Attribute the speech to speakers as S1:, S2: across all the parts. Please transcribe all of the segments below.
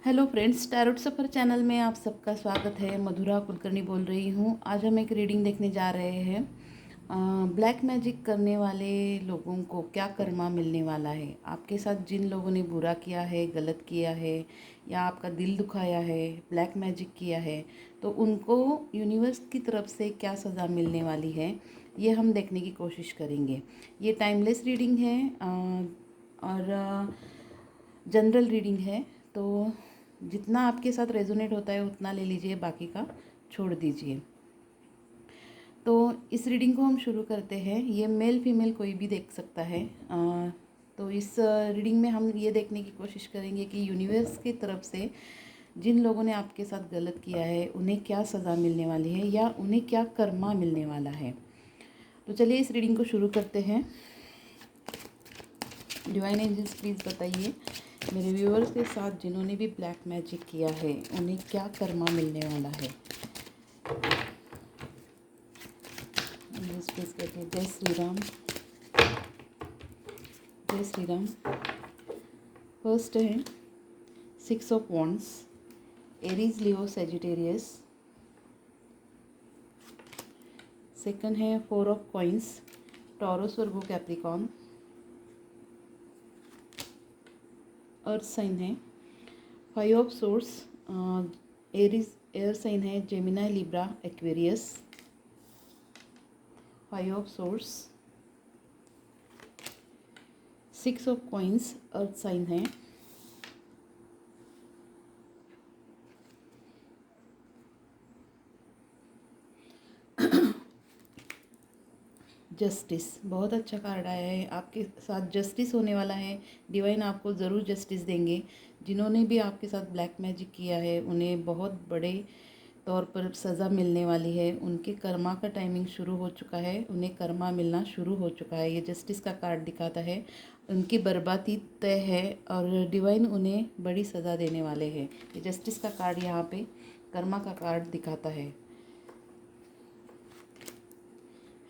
S1: Hello friends, tarot सफ़र channel में आप सबका स्वागत है। मधुरा कुलकर्णी बोल रही हूँ। आज हम एक रीडिंग देखने जा रहे हैं। ब्लैक मैजिक करने वाले लोगों को क्या कर्मा मिलने वाला है। आपके साथ जिन लोगों ने बुरा किया है, गलत किया है या आपका दिल दुखाया है, ब्लैक मैजिक किया है, तो उनको यूनिवर्स की तरफ से क्या सज़ा मिलने वाली है, ये हम देखने की कोशिश करेंगे। ये टाइमलेस रीडिंग है और जनरल रीडिंग है, तो जितना आपके साथ रेजोनेट होता है उतना ले लीजिए, बाकी का छोड़ दीजिए। तो इस रीडिंग को हम शुरू करते हैं। ये मेल फीमेल कोई भी देख सकता है। तो इस रीडिंग में हम ये देखने की कोशिश करेंगे कि यूनिवर्स की तरफ से जिन लोगों ने आपके साथ गलत किया है उन्हें क्या सज़ा मिलने वाली है या उन्हें क्या कर्मा मिलने वाला है। तो चलिए इस रीडिंग को शुरू करते हैं। डिवाइन एंजल्स प्लीज़ बताइए मेरे व्यूअर्स के साथ जिन्होंने भी ब्लैक मैजिक किया है उन्हें क्या कर्मा मिलने वाला है। एंजल्स प्लीज़ कहते हैं जय श्री राम, जय श्री राम। फर्स्ट है 6 of wands, Aries Leo Sagittarius. Second है 4 of coins, Taurus Virgo Capricorn. Earth sign है 5 of swords, Aries air sign है Gemini Libra Aquarius. 5 of swords, 6 of coins earth sign है। जस्टिस बहुत अच्छा कार्ड आया है। आपके साथ जस्टिस होने वाला है। डिवाइन आपको ज़रूर जस्टिस देंगे। जिन्होंने भी आपके साथ ब्लैक मैजिक किया है उन्हें बहुत बड़े तौर पर सज़ा मिलने वाली है। उनके कर्मा का टाइमिंग शुरू हो चुका है, उन्हें कर्मा मिलना शुरू हो चुका है। ये जस्टिस का कार्ड दिखाता है उनकी बर्बादी तय है और डिवाइन उन्हें बड़ी सज़ा देने वाले हैं। ये जस्टिस का कार्ड यहाँ पे कर्मा का कार्ड दिखाता है।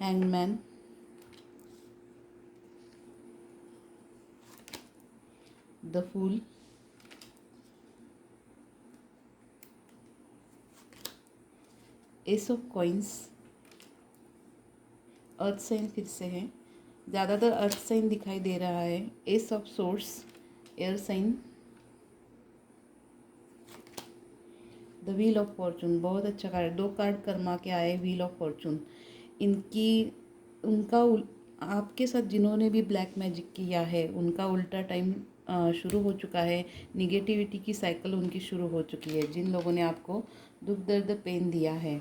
S1: Hangman, the fool, ace of coins. Earth sign फिर से है, ज़्यादातर अर्थ साइन दिखाई दे रहा है। Ace of swords, air sign. The wheel of fortune बहुत अच्छा कार्ड, 2 कार्ड कर्मा के आए। व्हील ऑफ फॉर्चून इनकी उनका आपके साथ जिन्होंने भी ब्लैक मैजिक किया है उनका उल्टा टाइम शुरू हो चुका है। निगेटिविटी की साइकिल उनकी शुरू हो चुकी है। जिन लोगों ने आपको दुख दर्द पेन दिया है।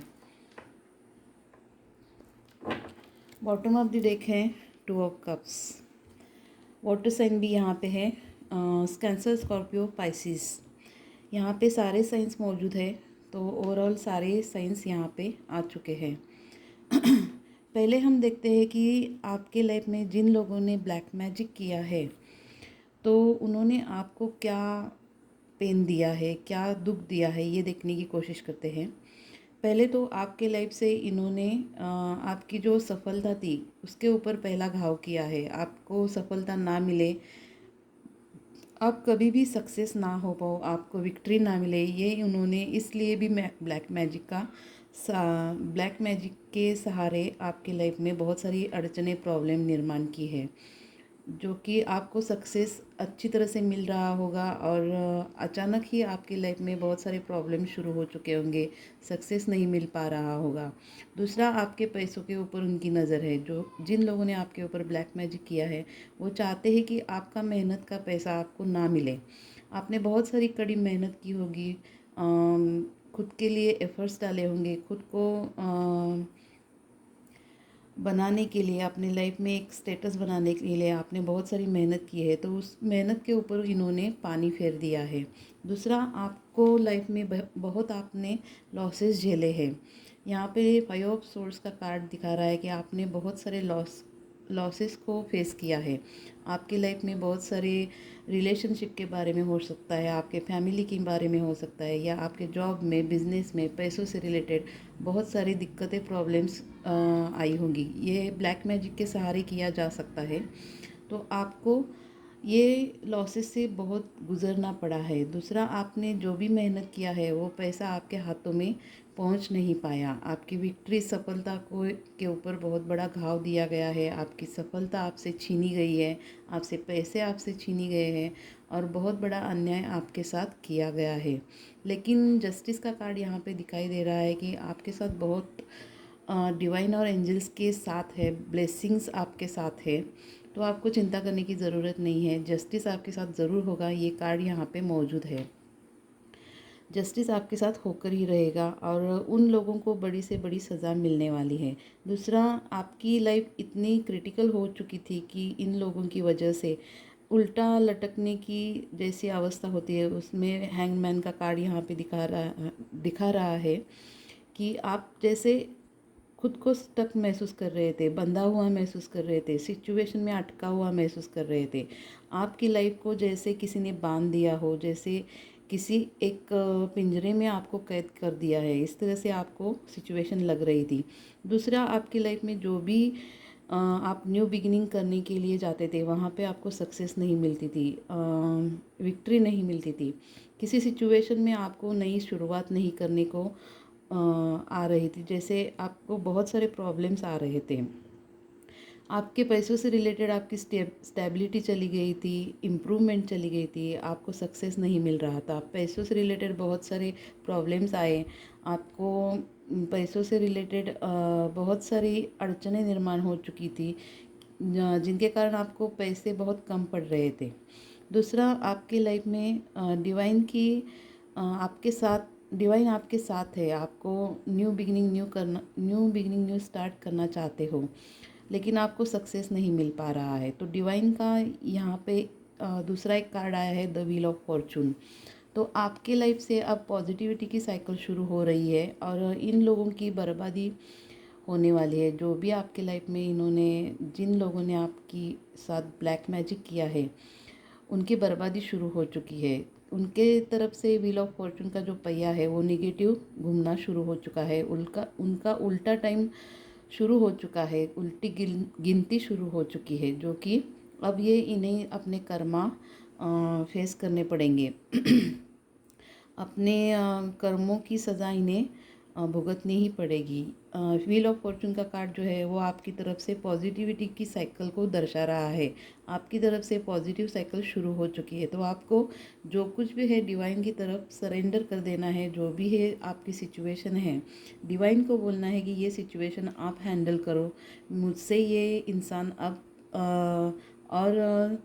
S1: बॉटम ऑफ द डेक है 2 ऑफ कप्स। वाटर साइन भी यहाँ पे है, कैंसर, स्कॉर्पियो, पाइसिस। यहाँ पे सारे साइंस मौजूद है। तो ओवरऑल सारे साइंस यहाँ पे आ चुके हैं। पहले हम देखते हैं कि आपके लाइफ में जिन लोगों ने ब्लैक मैजिक किया है तो उन्होंने आपको क्या पेन दिया है, क्या दुख दिया है, ये देखने की कोशिश करते हैं। पहले तो आपके लाइफ से इन्होंने आपकी जो सफलता थी उसके ऊपर पहला घाव किया है। आपको सफलता ना मिले, आप कभी भी सक्सेस ना हो पाओ, आपको विक्ट्री ना मिले, ये उन्होंने इसलिए भी ब्लैक मैजिक का ब्लैक मैजिक के सहारे आपके लाइफ में बहुत सारी अड़चने, प्रॉब्लम निर्माण की है, जो कि आपको सक्सेस अच्छी तरह से मिल रहा होगा और अचानक ही आपकी लाइफ में बहुत सारे प्रॉब्लम शुरू हो चुके होंगे, सक्सेस नहीं मिल पा रहा होगा। दूसरा, आपके पैसों के ऊपर उनकी नज़र है। जो जिन लोगों ने आपके ऊपर ब्लैक मैजिक किया है वो चाहते हैं कि आपका मेहनत का पैसा आपको ना मिले। आपने बहुत सारी कड़ी मेहनत की होगी, खुद के लिए एफर्ट्स डाले होंगे, खुद को बनाने के लिए, अपनी लाइफ में एक स्टेटस बनाने के लिए आपने बहुत सारी मेहनत की है, तो उस मेहनत के ऊपर इन्होंने पानी फेर दिया है। दूसरा, आपको लाइफ में बहुत आपने लॉसेस झेले हैं। यहाँ पे 5 ऑफ सोर्स का कार्ड दिखा रहा है कि आपने बहुत सारे लॉसेस को फेस किया है। आपकी लाइफ में बहुत सारे रिलेशनशिप के बारे में हो सकता है, आपके फैमिली के बारे में हो सकता है, या आपके जॉब में, बिजनेस में, पैसों से रिलेटेड बहुत सारी दिक्कतें, प्रॉब्लम्स आई होंगी। ये ब्लैक मैजिक के सहारे किया जा सकता है। तो आपको ये लॉसेस से बहुत गुज़रना पड़ा है। दूसरा, आपने जो भी मेहनत किया है वो पैसा आपके हाथों में पहुंच नहीं पाया। आपकी विक्ट्री सफलता को के ऊपर बहुत बड़ा घाव दिया गया है। आपकी सफलता आपसे छीनी गई है, आपसे पैसे आपसे छीनी गए हैं और बहुत बड़ा अन्याय आपके साथ किया गया है। लेकिन जस्टिस का कार्ड यहाँ पे दिखाई दे रहा है कि आपके साथ बहुत डिवाइन और एंजल्स के साथ है, ब्लेसिंग्स आपके साथ है। तो आपको चिंता करने की ज़रूरत नहीं है, जस्टिस आपके साथ ज़रूर होगा। ये कार्ड यहाँ पे मौजूद है। जस्टिस आपके साथ होकर ही रहेगा और उन लोगों को बड़ी से बड़ी सज़ा मिलने वाली है। दूसरा, आपकी लाइफ इतनी क्रिटिकल हो चुकी थी कि इन लोगों की वजह से उल्टा लटकने की जैसी अवस्था होती है, उसमें हैंगमैन का कार्ड यहाँ पे दिखा रहा है कि आप जैसे खुद को स्टक महसूस कर रहे थे, बंधा हुआ महसूस कर रहे थे, सिचुएशन में अटका हुआ महसूस कर रहे थे। आपकी लाइफ को जैसे किसी ने बांध दिया हो, जैसे किसी एक पिंजरे में आपको कैद कर दिया है, इस तरह से आपको सिचुएशन लग रही थी। दूसरा, आपकी लाइफ में जो भी आप न्यू बिगिनिंग करने के लिए जाते थे, वहाँ पे आपको सक्सेस नहीं मिलती थी, विक्ट्री नहीं मिलती थी। किसी सिचुएशन में आपको नई शुरुआत नहीं करने को आ रही थी, जैसे आपको बहुत सारे प्रॉब्लम्स आ रहे थे। आपके पैसों से रिलेटेड आपकी स्टेबिलिटी चली गई थी, इम्प्रूवमेंट चली गई थी, आपको सक्सेस नहीं मिल रहा था। पैसों से रिलेटेड बहुत सारे प्रॉब्लम्स आए, आपको पैसों से रिलेटेड बहुत सारी अड़चनें निर्माण हो चुकी थी, जिनके कारण आपको पैसे बहुत कम पड़ रहे थे। दूसरा, आपकी लाइफ में डिवाइन की आपके साथ डिवाइन आपके साथ है। आपको न्यू बिगिनिंग न्यू स्टार्ट करना चाहते हो, लेकिन आपको सक्सेस नहीं मिल पा रहा है। तो डिवाइन का यहाँ पे दूसरा एक कार्ड आया है, द व्हील ऑफ फॉर्चून। तो आपके लाइफ से अब पॉजिटिविटी की साइकिल शुरू हो रही है और इन लोगों की बर्बादी होने वाली है। जो भी आपके लाइफ में जिन लोगों ने आपकी साथ ब्लैक मैजिक किया है, उनकी बर्बादी शुरू हो चुकी है। उनके तरफ से व्हील ऑफ फॉर्चून का जो पहिया है वो निगेटिव घूमना शुरू हो चुका है। उनका उनका उल्टा टाइम शुरू हो चुका है, उल्टी गिनती शुरू हो चुकी है, जो कि अब ये इन्हें अपने कर्मा फेस करने पड़ेंगे। अपने कर्मों की सज़ा इन्हें भुगतनी ही पड़ेगी। व्हील ऑफ फॉर्चून का कार्ड जो है वो आपकी तरफ से पॉजिटिविटी की साइकिल को दर्शा रहा है। आपकी तरफ से पॉजिटिव साइकिल शुरू हो चुकी है। तो आपको जो कुछ भी है डिवाइन की तरफ सरेंडर कर देना है। जो भी है आपकी सिचुएशन है, डिवाइन को बोलना है कि ये सिचुएशन आप हैंडल करो, मुझसे ये इंसान अब और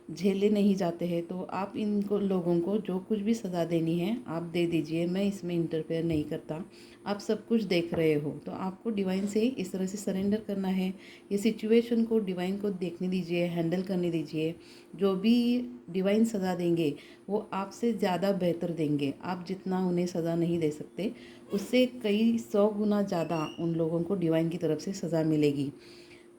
S1: झेले नहीं जाते हैं। तो आप इनको लोगों को जो कुछ भी सज़ा देनी है आप दे दीजिए, मैं इसमें इंटरफेयर नहीं करता। आप सब कुछ देख रहे हो, तो आपको डिवाइन से इस तरह से सरेंडर करना है। ये सिचुएशन को डिवाइन को देखने दीजिए, हैंडल करने दीजिए। जो भी डिवाइन सज़ा देंगे वो आपसे ज़्यादा बेहतर देंगे। आप जितना उन्हें सज़ा नहीं दे सकते, उससे कई 100 गुना ज़्यादा उन लोगों को डिवाइन की तरफ से सज़ा मिलेगी।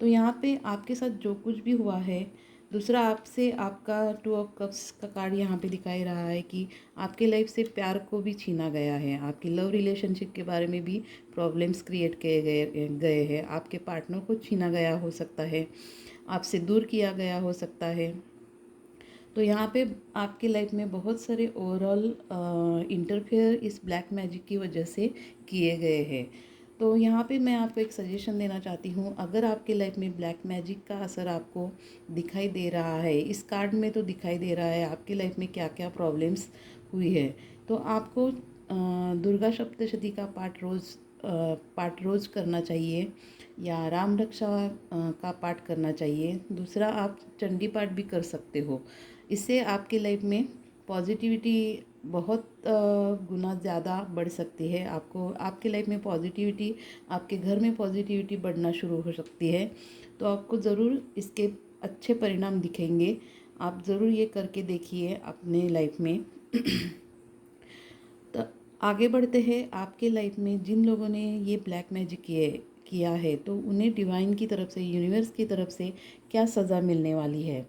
S1: तो यहाँ पे आपके साथ जो कुछ भी हुआ है, दूसरा आपसे आपका 2 ऑफ कप्स का कार्ड यहाँ पे दिखाई रहा है कि आपके लाइफ से प्यार को भी छीना गया है। आपकी लव रिलेशनशिप के बारे में भी प्रॉब्लम्स क्रिएट किए गए हैं। आपके पार्टनर को छीना गया हो सकता है, आपसे दूर किया गया हो सकता है। तो यहाँ पे आपकी लाइफ में बहुत सारे ओवरऑल इंटरफेयर इस ब्लैक मैजिक की वजह से किए गए हैं। तो यहाँ पे मैं आपको एक सजेशन देना चाहती हूँ। अगर आपके लाइफ में ब्लैक मैजिक का असर आपको दिखाई दे रहा है, इस कार्ड में तो दिखाई दे रहा है आपकी लाइफ में क्या क्या प्रॉब्लम्स हुई है, तो आपको दुर्गा सप्तशती का पाठ रोज़ करना चाहिए या राम रक्षा का पाठ करना चाहिए। दूसरा, आप चंडी पाठ भी कर सकते हो। इससे आपकी लाइफ में पॉजिटिविटी बहुत गुना ज़्यादा बढ़ सकती है। आपको आपकी लाइफ में पॉजिटिविटी, आपके घर में पॉजिटिविटी बढ़ना शुरू हो सकती है। तो आपको ज़रूर इसके अच्छे परिणाम दिखेंगे। आप ज़रूर ये करके देखिए अपने लाइफ में। तो आगे बढ़ते हैं। आपके लाइफ में जिन लोगों ने ये ब्लैक मैजिक किया है, तो उन्हें डिवाइन की तरफ से, यूनिवर्स की तरफ से क्या सज़ा मिलने वाली है।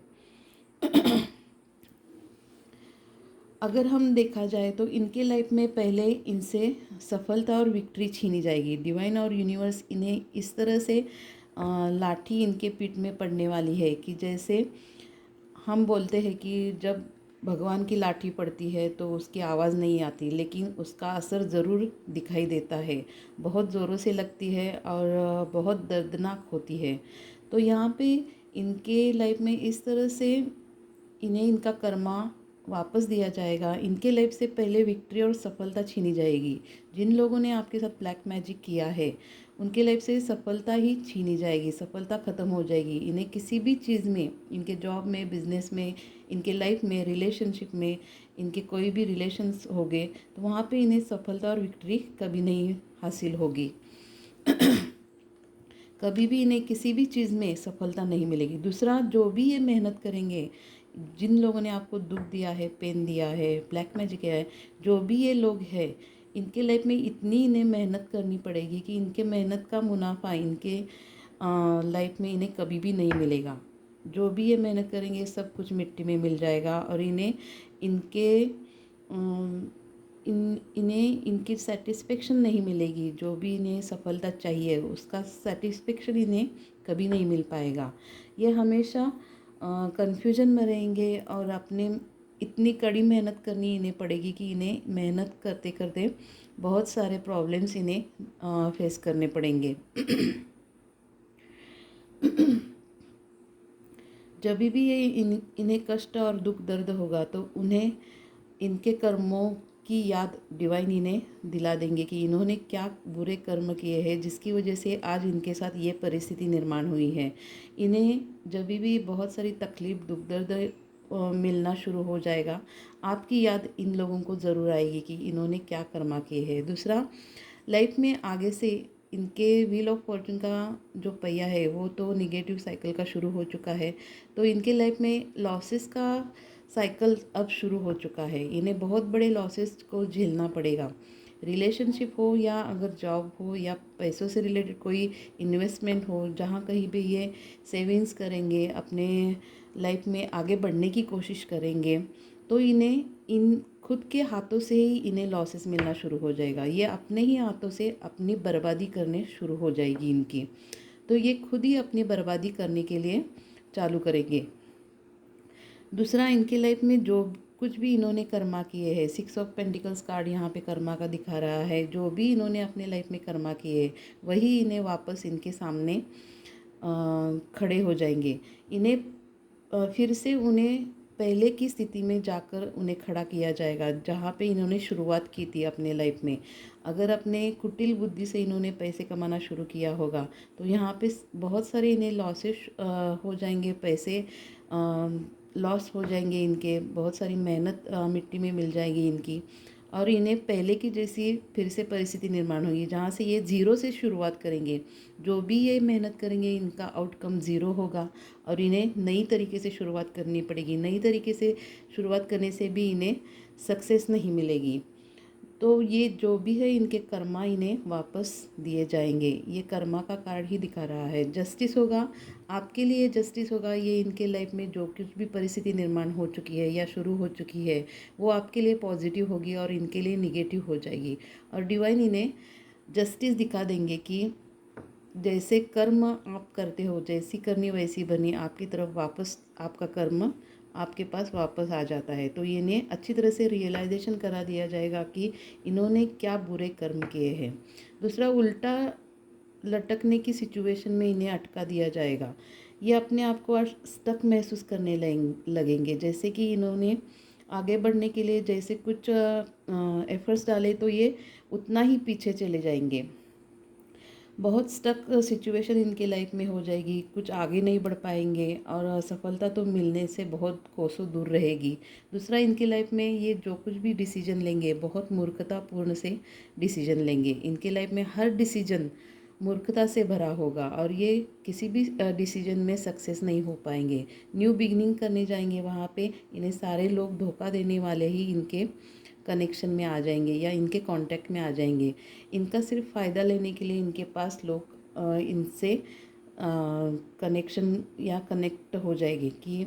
S1: अगर हम देखा जाए तो इनके लाइफ में पहले इनसे सफलता और विक्ट्री छीनी जाएगी। डिवाइन और यूनिवर्स इन्हें इस तरह से लाठी इनके पीठ में पड़ने वाली है कि जैसे हम बोलते हैं कि जब भगवान की लाठी पड़ती है तो उसकी आवाज़ नहीं आती, लेकिन उसका असर ज़रूर दिखाई देता है। बहुत ज़ोरों से लगती है और बहुत दर्दनाक होती है। तो यहाँ पे इनके लाइफ में इस तरह से इन्हें इनका कर्मा वापस दिया जाएगा। इनके लाइफ से पहले विक्ट्री और सफलता छीनी जाएगी। जिन लोगों ने आपके साथ ब्लैक मैजिक किया है उनके लाइफ से सफलता ही छीनी जाएगी, सफलता ख़त्म हो जाएगी। इन्हें किसी भी चीज़ में, इनके जॉब में, बिजनेस में, इनके लाइफ में, रिलेशनशिप में, इनके कोई भी रिलेशंस हो गए तो वहाँ पे इन्हें सफलता और विक्ट्री कभी नहीं हासिल होगी। कभी भी इन्हें किसी भी चीज़ में सफलता नहीं मिलेगी। दूसरा, जो भी ये मेहनत करेंगे, जिन लोगों ने आपको दुख दिया है, पेन दिया है, ब्लैक मैजिक किया है, जो भी ये लोग हैं, इनके लाइफ में इतनी इन्हें मेहनत करनी पड़ेगी कि इनके मेहनत का मुनाफा इनके लाइफ में इन्हें कभी भी नहीं मिलेगा। जो भी ये मेहनत करेंगे सब कुछ मिट्टी में मिल जाएगा और इन्हें इनके इन्हें इनकी सेटिस्फेक्शन नहीं मिलेगी। जो भी इन्हें सफलता चाहिए उसका सेटिस्फेक्शन इन्हें कभी नहीं मिल पाएगा। ये हमेशा कन्फ्यूजन में रहेंगे और अपने इतनी कड़ी मेहनत करनी इन्हें पड़ेगी कि इन्हें मेहनत करते करते बहुत सारे प्रॉब्लम्स इन्हें फेस करने पड़ेंगे। जब भी ये इन्हें कष्ट और दुख दर्द होगा तो उन्हें इनके कर्मों की याद डिवाइन इन्हें दिला देंगे कि इन्होंने क्या बुरे कर्म किए हैं जिसकी वजह से आज इनके साथ ये परिस्थिति निर्माण हुई है। इन्हें जब भी बहुत सारी तकलीफ, दुख दर्द मिलना शुरू हो जाएगा, आपकी याद इन लोगों को ज़रूर आएगी कि इन्होंने क्या कर्मा किए हैं। दूसरा, लाइफ में आगे से इनके व्हील ऑफ फॉर्चून का जो पहिया है वो तो निगेटिव साइकिल का शुरू हो चुका है, तो इनके लाइफ में लॉसेस का साइकिल अब शुरू हो चुका है। इन्हें बहुत बड़े लॉसेस को झेलना पड़ेगा। रिलेशनशिप हो या अगर जॉब हो या पैसों से रिलेटेड कोई इन्वेस्टमेंट हो, जहाँ कहीं भी ये सेविंग्स करेंगे, अपने लाइफ में आगे बढ़ने की कोशिश करेंगे, तो इन्हें इन खुद के हाथों से ही इन्हें लॉसेस मिलना शुरू हो जाएगा। ये अपने ही हाथों से अपनी बर्बादी करने शुरू हो जाएगी इनकी। तो ये खुद ही अपनी बर्बादी करने के लिए चालू करेंगे। दूसरा, इनके लाइफ में जो कुछ भी इन्होंने कर्मा किए हैं, 6 ऑफ पेंटिकल्स कार्ड यहाँ पे कर्मा का दिखा रहा है। जो भी इन्होंने अपने लाइफ में कर्मा किए वही इन्हें वापस इनके सामने खड़े हो जाएंगे। इन्हें फिर से उन्हें पहले की स्थिति में जाकर उन्हें खड़ा किया जाएगा जहाँ पे इन्होंने शुरुआत की थी अपने लाइफ में। अगर अपने कुटिल बुद्धि से इन्होंने पैसे कमाना शुरू किया होगा तो यहाँ पे बहुत सारे इन्हें लॉसेस हो जाएंगे, पैसे लॉस हो जाएंगे, इनके बहुत सारी मेहनत मिट्टी में मिल जाएगी इनकी, और इन्हें पहले की जैसी फिर से परिस्थिति निर्माण होगी जहाँ से ये ज़ीरो से शुरुआत करेंगे। जो भी ये मेहनत करेंगे इनका आउटकम ज़ीरो होगा और इन्हें नई तरीके से शुरुआत करनी पड़ेगी। नई तरीके से शुरुआत करने से भी इन्हें सक्सेस नहीं मिलेगी। तो ये जो भी है इनके कर्मा इन्हें वापस दिए जाएंगे। ये कर्मा का कार्ड ही दिखा रहा है। जस्टिस होगा, आपके लिए जस्टिस होगा। ये इनके लाइफ में जो कुछ भी परिस्थिति निर्माण हो चुकी है या शुरू हो चुकी है वो आपके लिए पॉजिटिव होगी और इनके लिए निगेटिव हो जाएगी। और डिवाइन इन्हें जस्टिस दिखा देंगे कि जैसे कर्म आप करते हो, जैसी करनी वैसी बनी, आपकी तरफ वापस आपका कर्म आपके पास वापस आ जाता है। तो इन्हें अच्छी तरह से रियलाइजेशन करा दिया जाएगा कि इन्होंने क्या बुरे कर्म किए हैं। दूसरा, उल्टा लटकने की सिचुएशन में इन्हें अटका दिया जाएगा। ये अपने आप को स्टक महसूस करने लगेंगे, जैसे कि इन्होंने आगे बढ़ने के लिए जैसे कुछ एफर्ट्स डाले तो ये उतना ही पीछे चले जाएंगे। बहुत स्टक सिचुएशन इनके लाइफ में हो जाएगी, कुछ आगे नहीं बढ़ पाएंगे और सफलता तो मिलने से बहुत कोसों दूर रहेगी। दूसरा, इनके लाइफ में ये जो कुछ भी डिसीजन लेंगे बहुत मूर्खतापूर्ण से डिसीजन लेंगे। इनके लाइफ में हर डिसीजन मूर्खता से भरा होगा और ये किसी भी डिसीजन में सक्सेस नहीं हो पाएंगे। न्यू बिगनिंग करने जाएंगे, वहाँ पे इन्हें सारे लोग धोखा देने वाले ही इनके कनेक्शन में आ जाएंगे या इनके कांटेक्ट में आ जाएंगे। इनका सिर्फ फ़ायदा लेने के लिए इनके पास लोग इनसे कनेक्शन या कनेक्ट हो जाएंगे कि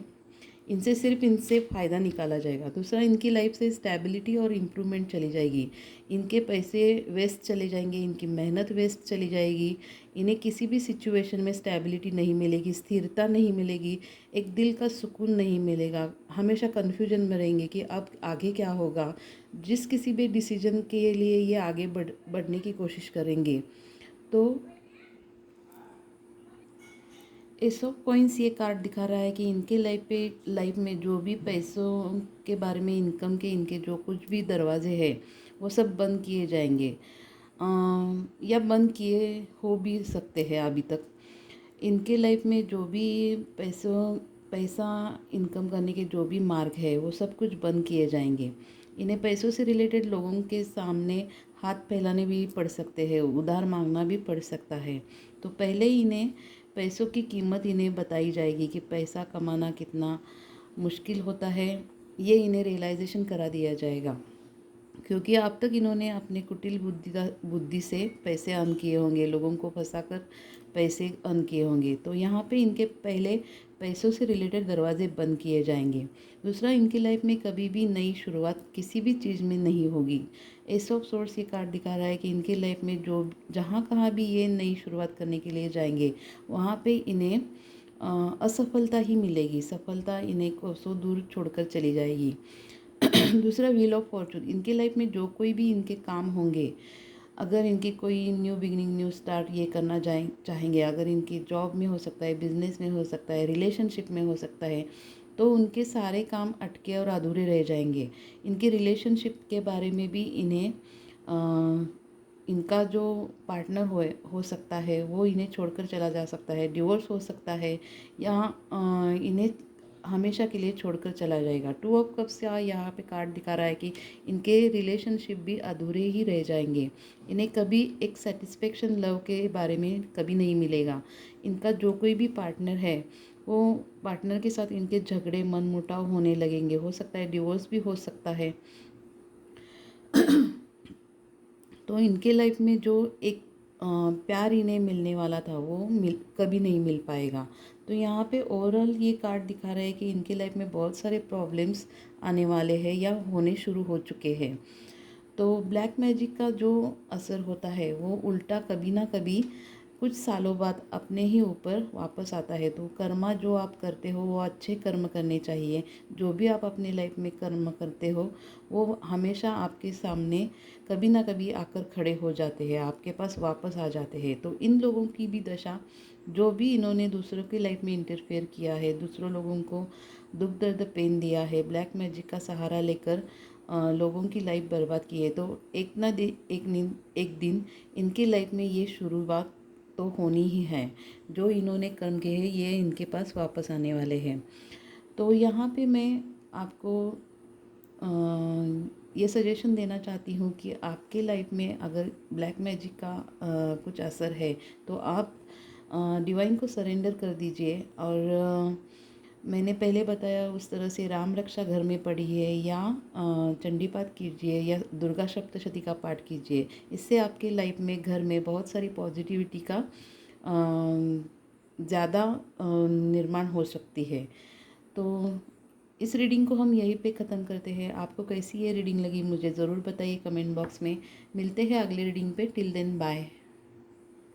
S1: इनसे सिर्फ इनसे फ़ायदा निकाला जाएगा। दूसरा, इनकी लाइफ से स्टेबिलिटी और इम्प्रूवमेंट चली जाएगी। इनके पैसे वेस्ट चले जाएंगे, इनकी मेहनत वेस्ट चली जाएगी। इन्हें किसी भी सिचुएशन में स्टेबिलिटी नहीं मिलेगी, स्थिरता नहीं मिलेगी, एक दिल का सुकून नहीं मिलेगा। हमेशा कन्फ्यूजन में रहेंगे कि अब आगे क्या होगा। जिस किसी भी डिसीजन के लिए ये आगे बढ़ने की कोशिश करेंगे। तो एस ऑफ कॉइन्स ये कार्ड दिखा रहा है कि इनके लाइफ में जो भी पैसों के बारे में, इनकम के, इनके जो कुछ भी दरवाजे हैं वो सब बंद किए जाएंगे, या बंद किए हो भी सकते हैं अभी तक। इनके लाइफ में जो भी पैसा इनकम करने के जो भी मार्ग है वो सब कुछ बंद किए जाएंगे। इन्हें पैसों से रिलेटेड लोगों के सामने हाथ फैलाने भी पड़ सकते हैं, उधार मांगना भी पड़ सकता है। तो पहले ही इन्हें पैसों की कीमत इन्हें बताई जाएगी कि पैसा कमाना कितना मुश्किल होता है, ये इन्हें रियलाइजेशन करा दिया जाएगा। क्योंकि अब तक इन्होंने अपने कुटिल बुद्धि से पैसे अर्न किए होंगे, लोगों को फंसाकर पैसे अर्न किए होंगे। तो यहाँ पे इनके पहले पैसों से रिलेटेड दरवाजे बंद किए जाएंगे। दूसरा, इनकी लाइफ में कभी भी नई शुरुआत किसी भी चीज़ में नहीं होगी। एस ऑफ सोर्स ये कार्ड दिखा रहा है कि इनकी लाइफ में जो जहाँ कहाँ भी ये नई शुरुआत करने के लिए जाएंगे वहाँ पे इन्हें असफलता ही मिलेगी। सफलता इन्हें कोसों दूर छोड़कर चली जाएगी। दूसरा, व्हील ऑफ फॉर्चून। इनके लाइफ में जो कोई भी इनके काम होंगे, अगर इनकी कोई न्यू बिगनिंग, न्यू स्टार्ट ये करना चाहेंगे, अगर इनकी जॉब में हो सकता है, बिजनेस में हो सकता है, रिलेशनशिप में हो सकता है, तो उनके सारे काम अटके और अधूरे रह जाएंगे। इनके रिलेशनशिप के बारे में भी इन्हें इनका जो पार्टनर हो सकता है वो इन्हें छोड़कर चला जा सकता है, डिवोर्स हो सकता है, या इन्हें हमेशा के लिए छोड़कर चला जाएगा। टू ऑफ कप्स का यहाँ पे कार्ड दिखा रहा है कि इनके रिलेशनशिप भी अधूरे ही रह जाएंगे। इन्हें कभी एक सेटिस्फेक्शन लव के बारे में कभी नहीं मिलेगा। इनका जो कोई भी पार्टनर है वो पार्टनर के साथ इनके झगड़े, मनमुटाव होने लगेंगे, हो सकता है डिवोर्स भी हो सकता है। तो इनके लाइफ में जो एक प्यार इन्हें मिलने वाला था वो कभी नहीं मिल पाएगा। तो यहाँ पे ओवरऑल ये कार्ड दिखा रहा है कि इनके लाइफ में बहुत सारे प्रॉब्लम्स आने वाले हैं या होने शुरू हो चुके हैं। तो ब्लैक मैजिक का जो असर होता है वो उल्टा कभी ना कभी कुछ सालों बाद अपने ही ऊपर वापस आता है। तो कर्मा जो आप करते हो वो अच्छे कर्म करने चाहिए। जो भी आप अपनी लाइफ में कर्म करते हो वो हमेशा आपके सामने कभी ना कभी आकर खड़े हो जाते हैं, आपके पास वापस आ जाते हैं। तो इन लोगों की भी दशा, जो भी इन्होंने दूसरों की लाइफ में इंटरफेयर किया है, दूसरों लोगों को दुख दर्द पेन दिया है, ब्लैक मैजिक का सहारा लेकर लोगों की लाइफ बर्बाद की है, तो एक दिन इनकी लाइफ में ये शुरुआत तो होनी ही है। जो इन्होंने कर्म किए हैं ये इनके पास वापस आने वाले हैं। तो यहाँ पे मैं आपको ये सजेशन देना चाहती हूँ कि आपके लाइफ में अगर ब्लैक मैजिक का कुछ असर है तो आप डिवाइन को सरेंडर कर दीजिए। और मैंने पहले बताया उस तरह से राम रक्षा घर में पढ़िए, या चंडी पाठ कीजिए, या दुर्गा सप्तशती का पाठ कीजिए। इससे आपके लाइफ में, घर में बहुत सारी पॉजिटिविटी का ज़्यादा निर्माण हो सकती है। तो इस रीडिंग को हम यहीं पे ख़त्म करते हैं। आपको कैसी ये रीडिंग लगी मुझे ज़रूर बताइए कमेंट बॉक्स में। मिलते हैं अगले रीडिंग पे। Till then bye.